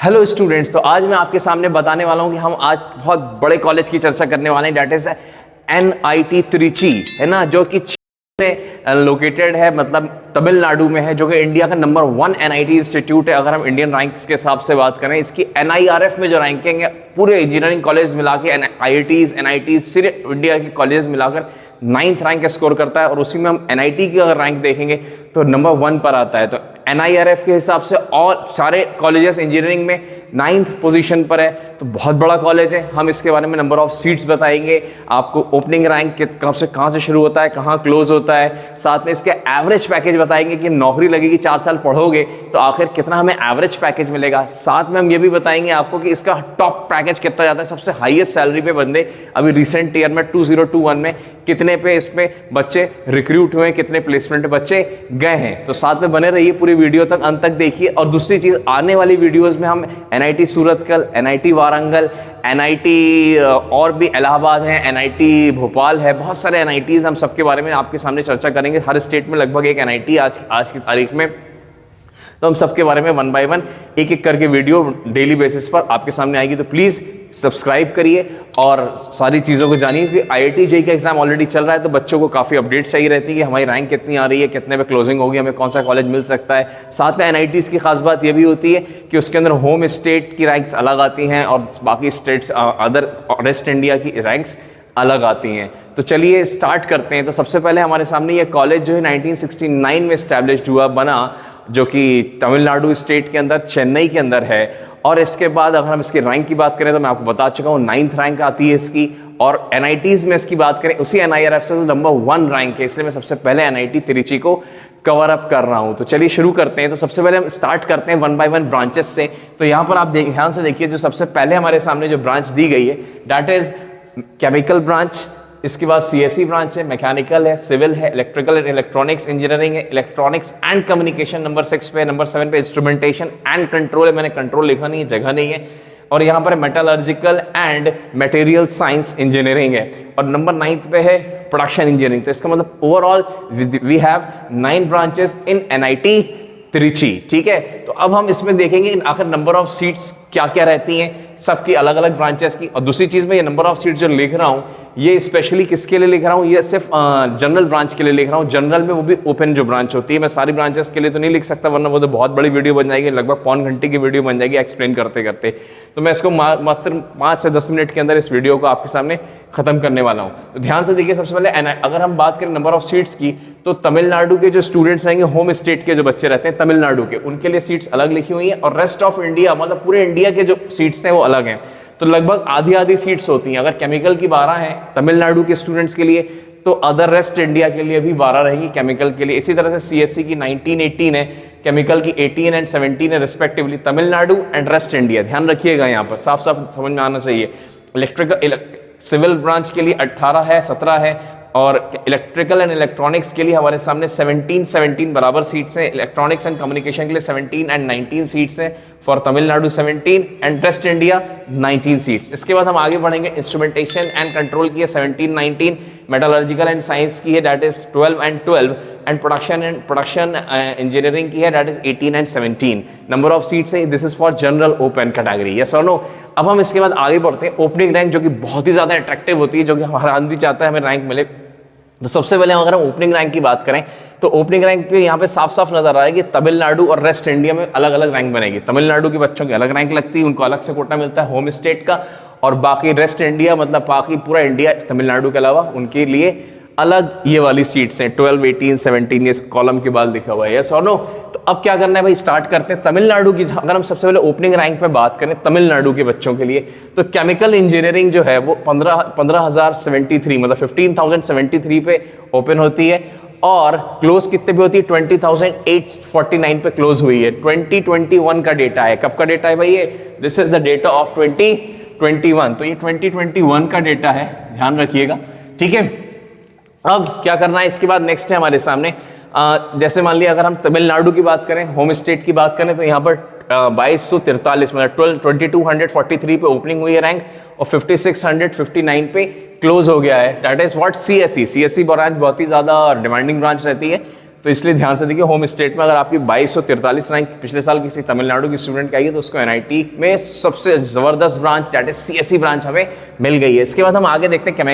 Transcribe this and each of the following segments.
Hello students, तो आज मैं आपके सामने बताने वाला हूं कि हम आज बहुत बड़े कॉलेज की चर्चा करने वाले हैं। डेट इज NIT त्रिची, है ना, जो कि लोकेटेड है, मतलब तमिलनाडु में है, जो कि इंडिया का नंबर 1 NIT इंस्टीट्यूट है। अगर हम इंडियन रैंक्स के हिसाब से बात करें, इसकी NIRF में जो रैंकिंग है पूरे इंजीनियरिंग कॉलेज मिला के, IITs NITs सिर्फ इंडिया के कॉलेज मिलाकर 9th रैंक स्कोर करता है। और उसी में हम NIT की अगर रैंक देखेंगे तो नंबर 1 पर आता है। तो NIRF के हिसाब से और सारे कॉलेजेस इंजीनियरिंग में 9th पोजीशन पर है, तो बहुत बड़ा कॉलेज है। हम इसके बारे में नंबर ऑफ सीट्स बताएंगे आपको, ओपनिंग रैंक कहाँ से शुरू होता है, कहाँ क्लोज होता है, साथ में इसके एवरेज पैकेज बताएंगे कि नौकरी लगेगी 4 साल पढ़ोगे तो आखिर कितना हमें एवरेज पैकेज मिलेगा। साथ में हम ये भी बताएंगे आपको कि इसका टॉप पैकेज कितना जाता है, सबसे हाईएस्ट सैलरी पे बंदे अभी रिसेंट ईयर में 2021 में कितने पे इसमें बच्चे रिक्रूट हुए, कितने प्लेसमेंट बच्चे गए हैं। तो साथ में बने रहिए, पूरी वीडियो तक अंत तक देखिए। और दूसरी चीज़, आने वाली वीडियोज़ में हम NIT Surathkal, NIT Warangal, NIT और भी इलाहाबाद है, NIT भोपाल है, बहुत सारे NITs, हम सबके बारे में आपके सामने चर्चा करेंगे। हर स्टेट में लगभग एक NIT आज की तारीख में, तो हम सबके बारे में 1 बाय 1 एक एक करके वीडियो डेली बेसिस पर आपके सामने आएगी। तो प्लीज़ सब्सक्राइब करिए और सारी चीज़ों को जानिए कि IIT JEE का एग्जाम ऑलरेडी चल रहा है, तो बच्चों को काफ़ी अपडेट चाहिए रहती है कि हमारी रैंक कितनी आ रही है, कितने पे क्लोजिंग होगी, हमें कौन सा कॉलेज मिल सकता है। साथ में NITs की खास बात यह भी होती है कि उसके अंदर होम स्टेट की रैंक्स अलग आती हैं और बाकी स्टेट्स अदर रेस्ट इंडिया की रैंक्स अलग आती हैं। तो चलिए स्टार्ट करते हैं। तो सबसे पहले हमारे सामने ये कॉलेज जो है 1969 में इस्टेब्लिश्ड हुआ, बना, जो कि तमिलनाडु स्टेट के अंदर, चेन्नई के अंदर है। और इसके बाद अगर हम इसकी रैंक की बात करें तो मैं आपको बता चुका हूँ 9th रैंक आती है इसकी। और NITs में इसकी बात करें, उसी NIRF से तो नंबर 1 रैंक है, इसलिए मैं सबसे पहले NIT त्रिची को कवर अप कर रहा हूँ। तो चलिए शुरू करते हैं। तो सबसे पहले हम स्टार्ट करते हैं 1 बाय 1 ब्रांचेस से। तो यहाँ पर आप ध्यान से देखिए, जो सबसे पहले हमारे सामने जो ब्रांच दी गई है दैट इज केमिकल ब्रांच। इसके बाद CSE ब्रांच है, मैकेनिकल है, सिविल है, इलेक्ट्रिकल एंड इलेक्ट्रॉनिक्स इंजीनियरिंग है, इलेक्ट्रॉनिक्स एंड कम्युनिकेशन नंबर 6 पे, नंबर 7 पे इंस्ट्रूमेंटेशन एंड कंट्रोल है। मैंने कंट्रोल लिखा नहीं है, जगह नहीं है। और यहाँ पर metallurgical and material science engineering है। और नंबर 9 पे है प्रोडक्शन इंजीनियरिंग। तो इसका मतलब overall we have 9 branches in NIT Trichy. ठीक है, तो अब हम इसमें देखेंगे आखिर नंबर ऑफ सीट्स क्या क्या रहती हैं सबकी, अलग अलग ब्रांचेस की। और दूसरी चीज़ में ये नंबर ऑफ सीट्स जो लिख रहा हूँ, ये स्पेशली किसके लिए लिख रहा हूँ, ये सिर्फ जनरल ब्रांच के लिए लिख रहा हूँ। जनरल में वो भी ओपन जो ब्रांच होती है, मैं सारी ब्रांचेस के लिए तो नहीं लिख सकता, वरना वो तो बहुत बड़ी वीडियो बन जाएगी, लगभग 1 घंटे की वीडियो बन जाएगी एक्सप्लेन करते करते। तो मैं इसको मात्र 5 से 10 मिनट के अंदर इस वीडियो को आपके सामने खत्म करने वाला हूँ। तो ध्यान से देखिए, सबसे पहले अगर हम बात करें नंबर ऑफ सीट्स की, तो तमिलनाडु के जो स्टूडेंट्स रहेंगे, होम स्टेट के जो बच्चे रहते हैं तमिलनाडु के, उनके लिए सीट्स अलग लिखी हुई हैं। और रेस्ट ऑफ इंडिया, मतलब पूरे इंडिया के जो सीट्स हैं वो अलग हैं। तो लगभग आधी आधी सीट्स होती हैं। अगर केमिकल की 12 हैं तमिलनाडु के स्टूडेंट्स के लिए, तो अदर रेस्ट इंडिया के लिए भी 12 रहेगी केमिकल के लिए। इसी तरह से CSE की 19, 18 है, केमिकल की 18 एंड 17 है respectively, Tamil Nadu and rest India. ध्यान रखिएगा, यहाँ पर साफ साफ समझ में आना चाहिए। इलेक्ट्रिकल सिविल ब्रांच के लिए 18 है, 17 है। और इलेक्ट्रिकल एंड इलेक्ट्रॉनिक्स के लिए हमारे सामने 17 बराबर सीट्स हैं। इलेक्ट्रॉनिक्स एंड कम्युनिकेशन के लिए 17 एंड 19 सीट्स हैं। For Tamil Nadu 17 and waste India 19 seats. इसके बाद हम आगे बढ़ेंगे, इंस्ट्रूमेंटेशन एंड कंट्रोल की है 17, 19। मेटलर्जिकल एंड साइंस की है that is 12 and 12। And production engineering की है that is 18 and 17। Number of seats है, this is for general open category, yes और नो। अब हम इसके बाद आगे बढ़ते हैं, ओपनिंग रैंक जो कि बहुत ही ज़्यादा अट्रैक्टिव होती है, जो कि हमारा आदमी चाहता है हमें रैंक मिले। तो सबसे पहले अगर हम ओपनिंग रैंक की बात करें, तो ओपनिंग रैंक पे यहाँ पे साफ साफ नजर आ रहा है कि तमिलनाडु और रेस्ट इंडिया में अलग अलग रैंक बनेगी। तमिलनाडु के बच्चों की अलग रैंक लगती है, उनको अलग से कोटा मिलता है होम स्टेट का। और बाकी रेस्ट इंडिया, मतलब बाकी पूरा इंडिया तमिलनाडु के अलावा, उनके लिए अलग ये वाली सीट्स हैं 12, 18, 17, ये कॉलम के बाद लिखा हुआ है, यस और नो। तो अब क्या करना है भाई, स्टार्ट करते हैं तमिलनाडु की। अगर हम सबसे पहले ओपनिंग रैंक में बात करें तमिलनाडु के बच्चों के लिए, तो केमिकल इंजीनियरिंग जो है वो 15,073 मतलब 15,073 पे ओपन होती है। और क्लोज कितने पे होती है, 20,849 पे क्लोज हुई है। 2021 का डेटा है। कब का डेटा है भाई ये, this is the data of 2021। तो ये 2021 का डेटा है, ध्यान रखिएगा, ठीक है। अब क्या करना है इसके बाद, नेक्स्ट है हमारे सामने, जैसे मान लिया अगर हम तमिलनाडु की बात करें, होम स्टेट की बात करें, तो यहाँ पर 2243 मतलब 2243 पे ओपनिंग हुई है रैंक, और 5659 पे क्लोज हो गया है। That is what CSE branch बहुत ही ज़्यादा डिमांडिंग ब्रांच रहती है। तो इसलिए ध्यान से देखिए, होम स्टेट में अगर आपकी 2243 रैंक पिछले साल किसी तमिलनाडु की स्टूडेंट की आई है तो उसको एनआईटी में सबसे ज़बरदस्त branch that is CSE branch हमें मिल गई है। इसके बाद हम आगे देखते हैं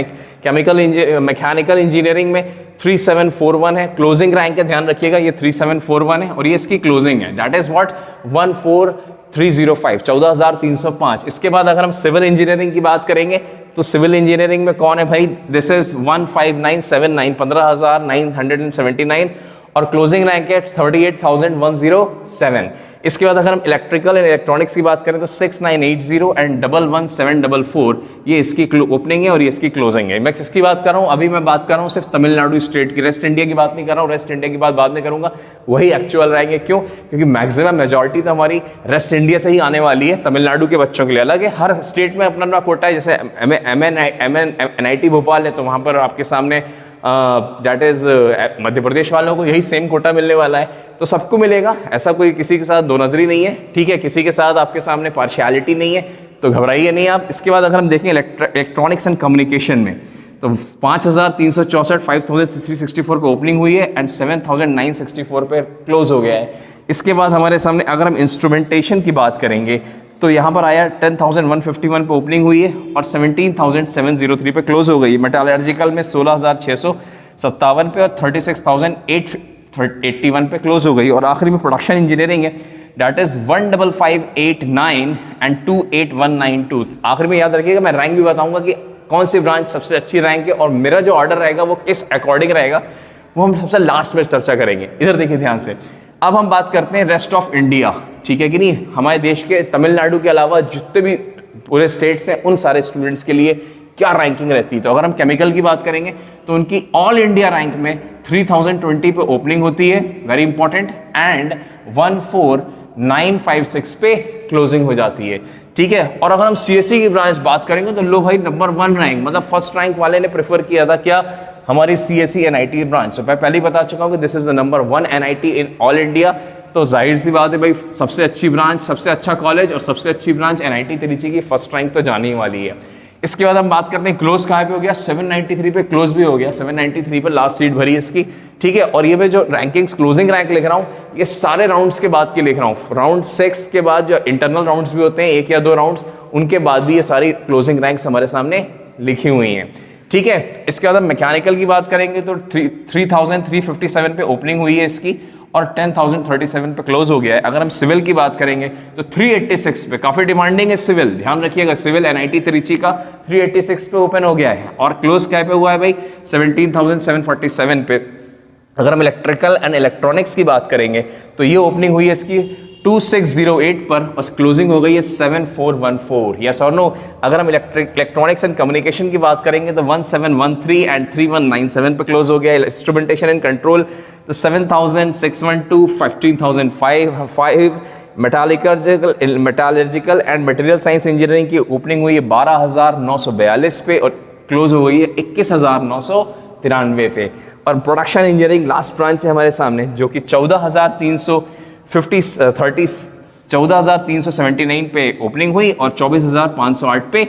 मैकेनिकल इंजीनियरिंग में 3741 है, क्लोजिंग रैंक का ध्यान रखिएगा, ये 3741 है और ये इसकी क्लोजिंग है, दैट इज व्हाट 14305, 14305। इसके बाद अगर हम सिविल इंजीनियरिंग की बात करेंगे तो सिविल इंजीनियरिंग में कौन है भाई, दिस इज 15979, 15979 और क्लोजिंग रैंक है 38,107। इसके बाद अगर हम इलेक्ट्रिकल एंड इलेक्ट्रॉनिक्स की बात करें तो 6980 एंड 11744 ये इसकी ओपनिंग है और ये इसकी क्लोजिंग है। मैं इसकी बात कर रहा हूँ, अभी मैं बात कर रहा हूँ सिर्फ तमिलनाडु स्टेट की, रेस्ट इंडिया की बात नहीं कर रहा हूँ, रेस्ट इंडिया की बात बाद में करूंगा, वही एक्चुअल रहेंगे। क्यों? क्योंकि मैक्सिमम मेजॉरिटी तो हमारी रेस्ट इंडिया से ही आने वाली है, तमिलनाडु के बच्चों के लिए अलग है, हर स्टेट में अपना अपना कोटा है। जैसे एनआईटी भोपाल है तो वहाँ पर आपके सामने दैट इज मध्य प्रदेश वालों को यही सेम कोटा मिलने वाला है, तो सबको मिलेगा, ऐसा कोई किसी के साथ दो नजरी नहीं है, ठीक है, किसी के साथ आपके सामने पार्शियलिटी नहीं है, तो घबराइए नहीं आप। इसके बाद अगर हम देखें इलेक्ट्रॉनिक्स एंड कम्युनिकेशन में तो 5364 5364 पे ओपनिंग हुई है एंड 7964 पे क्लोज हो गया है। इसके बाद हमारे सामने अगर हम इंस्ट्रूमेंटेशन की बात करेंगे तो यहाँ पर आया 10,151 पे ओपनिंग हुई है और 17,703 पे क्लोज हो गई। मेटालर्जिकल में 16,657 पे और 36,881 पे क्लोज हो गई। और आखिरी में प्रोडक्शन इंजीनियरिंग है, दैट इज 15589 एंड 28192। आखिरी में याद रखिएगा, मैं रैंक भी बताऊंगा कि कौन सी ब्रांच सबसे अच्छी रैंक है और मेरा जो ऑर्डर रहेगा वो किस अकॉर्डिंग रहेगा, वो हम सबसे लास्ट में चर्चा करेंगे। इधर देखिए ध्यान से, अब हम बात करते हैं रेस्ट ऑफ इंडिया, ठीक है कि नहीं, हमारे देश के तमिलनाडु के अलावा जितने भी पूरे स्टेट्स हैं उन सारे स्टूडेंट्स के लिए क्या रैंकिंग रहती है। तो अगर हम केमिकल की बात करेंगे तो उनकी ऑल इंडिया रैंक में 3020 पे ओपनिंग होती है, वेरी इंपॉर्टेंट, एंड 14956 पे क्लोजिंग हो जाती है, ठीक है। और अगर हम सीएसई की ब्रांच बात करेंगे तो लो भाई नंबर 1 रैंक, मतलब फर्स्ट रैंक वाले ने प्रेफर किया था क्या, हमारी सीएसई एनआईटी ब्रांच। तो मैं पहले ही बता चुका हूँ कि this is the number 1 NIT in all India, तो जाहिर सी बात है भाई सबसे अच्छी ब्रांच, सबसे अच्छा कॉलेज और सबसे अच्छी ब्रांच एनआईटी त्रिची की फर्स्ट रैंक तो जाने ही वाली है। इसके बाद हम बात करते हैं क्लोज कहाँ पे हो गया, 793 पे क्लोज भी हो गया, 793 पे लास्ट सीट भरी है इसकी, ठीक है। और ये मैं जो रैंकिंग्स क्लोजिंग रैंक लिख रहा हूँ ये सारे राउंड्स के बाद के लिख रहा हूँ, राउंड 6 के बाद जो इंटरनल राउंड्स भी होते हैं 1 या 2 राउंड्स, उनके बाद भी ये सारी क्लोजिंग रैंक्स हमारे सामने लिखी हुई हैं, ठीक है। इसके बाद हम मैकेनिकल की बात करेंगे तो 3357 पे ओपनिंग हुई है इसकी और 10,037 पे क्लोज हो गया है। अगर हम सिविल की बात करेंगे तो 386 पे, काफ़ी डिमांडिंग है सिविल, ध्यान रखिएगा, सिविल एनआईटी त्रिची का 386 पे ओपन हो गया है और क्लोज क्या पे हुआ है भाई 17,747 पे। अगर हम इलेक्ट्रिकल एंड इलेक्ट्रॉनिक्स की बात करेंगे तो ये ओपनिंग हुई है इसकी 2608 पर और क्लोजिंग हो गई है 7414, यस और नो। अगर हम इलेक्ट्रॉनिक्स एंड कम्युनिकेशन की बात करेंगे तो 1713 एंड 3197 पे क्लोज हो गया। इंस्ट्रूमेंटेशन एंड कंट्रोल तो 7612, 15,005। Metallurgical and material science engineering की ओपनिंग हुई है 12,942 पे और क्लोज हो गई है 21,993 पे। और प्रोडक्शन इंजीनियरिंग लास्ट ब्रांच है हमारे सामने जो कि 14,379 पे ओपनिंग हुई और 24,508 पे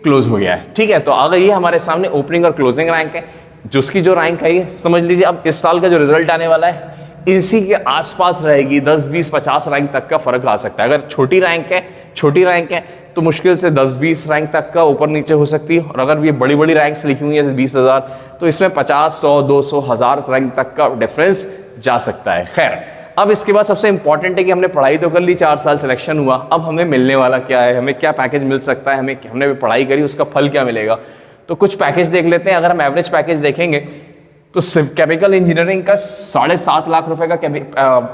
क्लोज हो गया है, ठीक है। तो अगर ये हमारे सामने ओपनिंग और क्लोजिंग रैंक है, जिसकी जो रैंक है ये समझ लीजिए अब इस साल का जो रिजल्ट आने वाला है इसी के आसपास रहेगी, 10, 20, 50 रैंक तक का फर्क आ सकता है। अगर छोटी रैंक है तो मुश्किल से 10-20 रैंक तक का ऊपर नीचे हो सकती है, और अगर ये बड़ी बड़ी रैंक्स लिखी हुई है जैसे 20,000 तो इसमें 50, 100, 200, 1000 रैंक तक का डिफरेंस जा सकता है। खैर, अब इसके बाद सबसे इंपॉर्टेंट है कि हमने पढ़ाई तो कर ली, 4 साल सिलेक्शन हुआ, अब हमें मिलने वाला क्या है, हमें क्या पैकेज मिल सकता है, हमने पढ़ाई करी उसका फल क्या मिलेगा। तो कुछ पैकेज देख लेते हैं। अगर हम एवरेज पैकेज देखेंगे तो केमिकल इंजीनियरिंग का 7.5 लाख रुपए का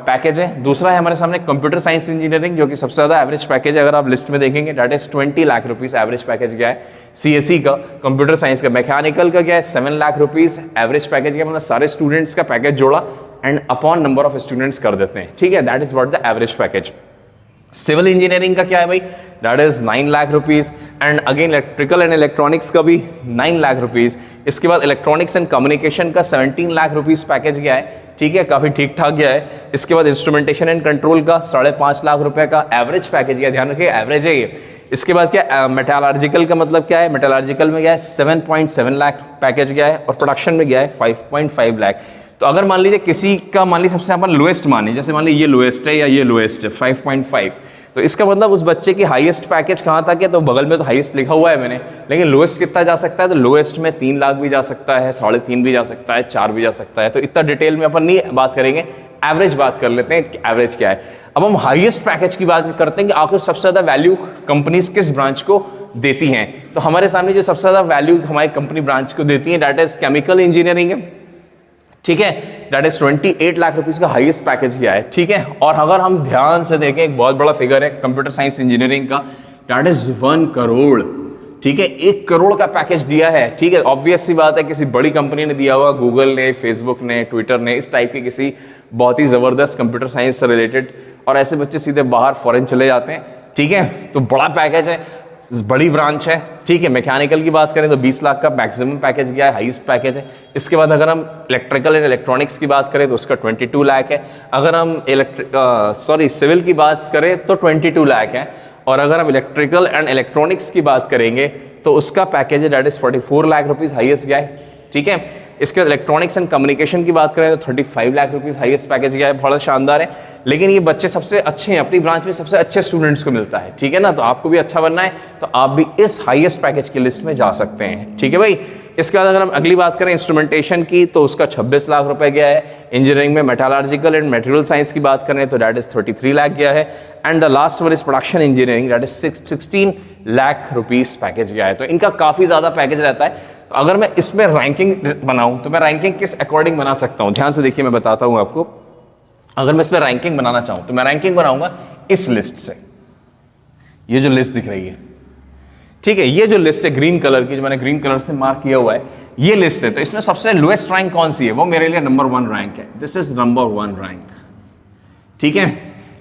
पैकेज है। दूसरा है हमारे सामने कंप्यूटर साइंस इंजीनियरिंग जो कि सबसे ज़्यादा एवरेज पैकेज है, अगर आप लिस्ट में देखेंगे that is 20 lakh rupees average package गया है सीएसई का। कंप्यूटर साइंस का, मैकेनिकल का क्या है 7 लाख रुपीज़ एवरेज पैकेज गया, मतलब सारे स्टूडेंट्स का पैकेज जोड़ा and upon number of students कर देते हैं, ठीक है, that is what the average package. Civil engineering का क्या है भाई, that is 9 lakh rupees and again electrical and electronics का भी 9 लाख रुपीज़। इसके बाद इलेक्ट्रॉनिक्स एंड कम्युनिकेशन का 17 लाख रुपीज़ पैकेज गया है, ठीक है, काफ़ी ठीक ठाक गया है। इसके बाद इंस्ट्रूमेंटेशन एंड कंट्रोल का 5.5 लाख रुपए का एवरेज पैकेज गया, ध्यान रखिए एवरेज है ये। इसके बाद क्या मेटालर्जिकल का मतलब क्या है, मेटालर्जिकल में गया है 7.7 लाख पैकेज गया है और प्रोडक्शन में गया है 5.5 लाख। तो अगर मान लीजिए किसी का मान लीजिए सबसे अपन लोएस्ट माने, जैसे मान लीजिए ये लोएस्ट है या ये लोएस्ट है 5.5, तो इसका मतलब उस बच्चे की हाईएस्ट पैकेज कहाँ तक है, तो बगल में तो हाईएस्ट लिखा हुआ है मैंने, लेकिन लोएस्ट कितना जा सकता है, तो लोएस्ट में 3 लाख भी जा सकता है, 3.5 भी जा सकता है, 4 भी जा सकता है। तो इतना डिटेल में अपन नहीं बात करेंगे, एवरेज बात कर लेते हैं कि एवरेज क्या है। अब हम हाईएस्ट पैकेज की बात करते हैं कि आखिर सबसे ज़्यादा वैल्यू कंपनीज किस ब्रांच को देती हैं। तो हमारे सामने जो सबसे ज़्यादा वैल्यू हमारी कंपनी ब्रांच को देती है दैट इज केमिकल इंजीनियरिंग है, ठीक है, दैट इज 28 लाख रुपीस का हाईएस्ट पैकेज गया है, ठीक है। और अगर हम ध्यान से देखें एक बहुत बड़ा फिगर है कंप्यूटर साइंस इंजीनियरिंग का, दैट इज 1 करोड़, ठीक है, 1 करोड़ का पैकेज दिया है, ठीक है। ऑब्वियस सी बात है किसी बड़ी कंपनी ने दिया हुआ, गूगल ने, फेसबुक ने, ट्विटर ने, इस टाइप की किसी बहुत ही ज़बरदस्त कंप्यूटर साइंस से रिलेटेड, और ऐसे बच्चे सीधे बाहर फॉरेन चले जाते हैं, ठीक है। तो बड़ा पैकेज है, बड़ी ब्रांच है, ठीक है। मैकेनिकल की बात करें तो 20 लाख का मैक्सिमम पैकेज गया है, हाईएस्ट पैकेज है। इसके बाद अगर हम इलेक्ट्रिकल एंड इलेक्ट्रॉनिक्स की बात करें तो उसका 22 लाख है। अगर हम सिविल की बात करें तो 22 लाख है, और अगर हम इलेक्ट्रिकल एंड इलेक्ट्रॉनिक्स की बात करेंगे तो उसका पैकेज है that is 44 lakh rupees highest गया है, ठीक है। इसके इलेक्ट्रॉनिक्स एंड कम्युनिकेशन की बात करें तो 35 लाख रुपीज़ हाईएस्ट पैकेज गया है, बड़ा शानदार है। लेकिन ये बच्चे सबसे अच्छे हैं, अपनी ब्रांच में सबसे अच्छे स्टूडेंट्स को मिलता है, ठीक है ना। तो आपको भी अच्छा बनना है तो आप भी इस हाईएस्ट पैकेज की लिस्ट में जा सकते हैं, ठीक है भाई। इसके बाद अगर हम अगली बात करें इंस्ट्रूमेंटेशन की तो उसका 26 लाख रुपए गया है। इंजीनियरिंग में मेटालर्जिकल एंड मटेरियल साइंस की बात करें तो दैट इज 33 लाख गया है। And the last one is production engineering, that is 16 lakh rupees package गया है। तो इनका काफ़ी ज़्यादा पैकेज रहता है। तो अगर मैं इसमें रैंकिंग बनाऊं तो मैं रैंकिंग किस अकॉर्डिंग बना सकता हूं, ध्यान से देखिए, मैं बताता हूं आपको। अगर मैं इसमें रैंकिंग बनाना चाहूं तो मैं रैंकिंग बनाऊंगा इस लिस्ट से, ये जो लिस्ट दिख रही है, ठीक है, ये जो लिस्ट है ग्रीन कलर की, जो मैंने ग्रीन कलर से मार्क किया हुआ है, ये लिस्ट है। तो इसमें सबसे लोएस्ट रैंक कौन सी है, वो मेरे लिए नंबर 1 रैंक है। दिस इज नंबर 1 रैंक, ठीक है।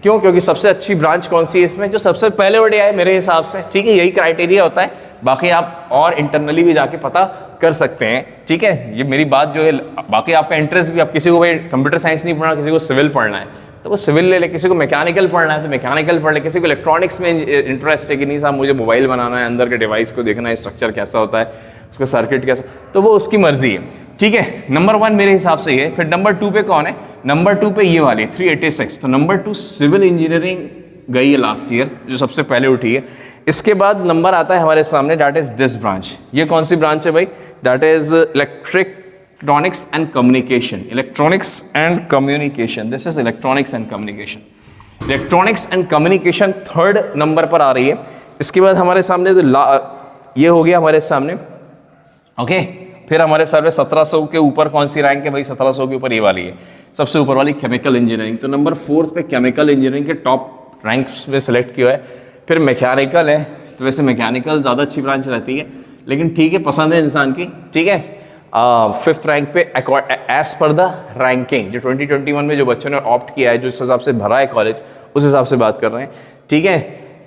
क्यों? क्योंकि सबसे अच्छी ब्रांच कौन सी है इसमें, जो सबसे पहले उड़े आए मेरे हिसाब से, ठीक है, यही क्राइटेरिया होता है। बाकी आप और इंटरनली भी जाके पता कर सकते हैं, ठीक है। ये मेरी बात जो है, बाकी आपका इंटरेस्ट भी, आप किसी को भाई कंप्यूटर साइंस नहीं पढ़ना, किसी को सिविल पढ़ना है तो वो सिविल ले ले, किसी को मैकेनिकल पढ़ना है तो मैकेनिकल पढ़ ले, किसी को इलेक्ट्रॉनिक्स में इंटरेस्ट है कि नहीं साहब मुझे मोबाइल बनाना है, अंदर के डिवाइस को देखना है, स्ट्रक्चर कैसा होता है, उसका सर्किट कैसा, तो वो उसकी मर्जी है, ठीक है। नंबर 1 मेरे हिसाब से ये। फिर नंबर 2 पे कौन है, नंबर 2 पे ये वाली 386। तो नंबर 2 सिविल इंजीनियरिंग गई है लास्ट ईयर, जो सबसे पहले उठी है। इसके बाद नंबर आता है हमारे सामने, दैट इज दिस ब्रांच। ये कौन सी ब्रांच है भाई, that is electronics and communication, electronics and communication, this is electronics and communication. Electronics and communication 3rd number पर आ रही है। इसके बाद हमारे सामने ये हो गया हमारे सामने, ओके। फिर हमारे सामने 1700 के ऊपर कौन सी रैंक है भाई, 1700 के ऊपर ये वाली है, सबसे ऊपर वाली केमिकल इंजीनियरिंग। तो नंबर 4 पे केमिकल इंजीनियरिंग के टॉप रैंक्स में सेलेक्ट किया है। फिर मैकेनिकल है, तो वैसे मैकेनिकल ज़्यादा अच्छी ब्रांच रहती है, लेकिन ठीक है, पसंद है इंसान की, ठीक है। 5th रैंक पे एज पर द रैंकिंग, जो 2021 में जो बच्चों ने ऑप्ट किया है, जो इस हिसाब से भरा है कॉलेज, उस हिसाब से बात कर रहे हैं, ठीक है।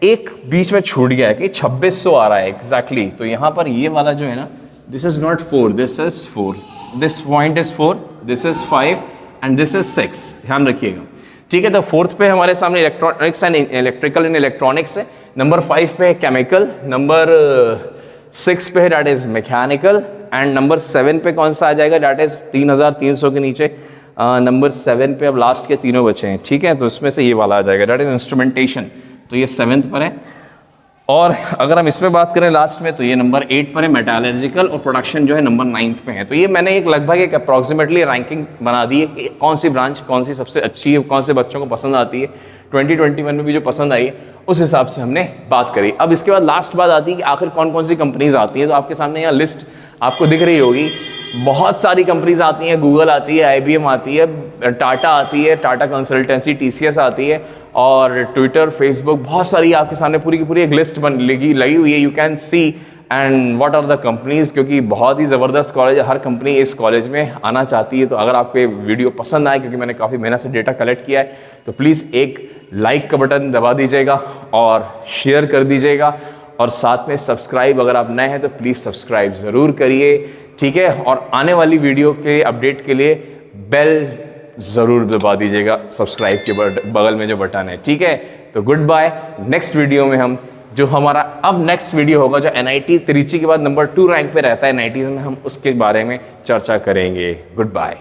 एक बीच में छूट गया है कि 2600 आ रहा है एग्जैक्टली। तो यहाँ पर ये वाला जो है ना, this is not 4, this is 4, this point is 4, this is 5 and this is 6, ध्यान रखिएगा, ठीक है। तो 4th पे हमारे सामने electronics and electrical and electronics है। नंबर 5 पे है केमिकल, नंबर 6 पे है that is mechanical, and number 7 पे कौन सा आ जाएगा, दैट इज 3300 के नीचे। नंबर 7 पे अब लास्ट के तीनों बचे हैं, ठीक है। तो उसमें से ये वाला आ जाएगा, दैट इज इंस्ट्रूमेंटेशन, तो ये 7th पर है। और अगर हम इसमें बात करें लास्ट में, तो ये नंबर 8 पर है मेटालर्जिकल, और प्रोडक्शन जो है नंबर 9th पे है। तो ये मैंने एक लगभग एक अप्रॉक्सीमेटली रैंकिंग बना दी है कि कौन सी ब्रांच कौन सी सबसे अच्छी है, कौन से बच्चों को पसंद आती है। 2021 में भी जो पसंद आई है उस हिसाब से हमने बात करी। अब इसके बाद लास्ट बात आती है कि आखिर कौन कौन सी कंपनीज आती हैं। तो आपके सामने यहाँ लिस्ट आपको दिख रही होगी, बहुत सारी कंपनीज आती हैं, गूगल आती है, IBM आती है, टाटा आती है, टाटा कंसल्टेंसी, TCS आती है, और ट्विटर, फेसबुक, बहुत सारी आपके सामने पूरी की पूरी एक लिस्ट लगी हुई है। You can see and what are the companies, क्योंकि बहुत ही ज़बरदस्त कॉलेज है, हर कंपनी इस कॉलेज में आना चाहती है। तो अगर आपको ये वीडियो पसंद आए, क्योंकि मैंने काफ़ी मेहनत से डेटा कलेक्ट किया है, तो प्लीज़ एक लाइक का बटन दबा दीजिएगा और शेयर कर दीजिएगा, और साथ में सब्सक्राइब, अगर आप नए हैं तो प्लीज़ सब्सक्राइब ज़रूर करिए, ठीक है। और आने वाली वीडियो के अपडेट के लिए बेल ज़रूर दबा दीजिएगा, सब्सक्राइब के बगल में जो बटन है, ठीक है। तो गुड बाय। नेक्स्ट वीडियो में हम जो हमारा अब नेक्स्ट वीडियो होगा, जो NIT त्रिची के बाद नंबर 2 रैंक पे रहता है NITs में, हम उसके बारे में चर्चा करेंगे। Good bye.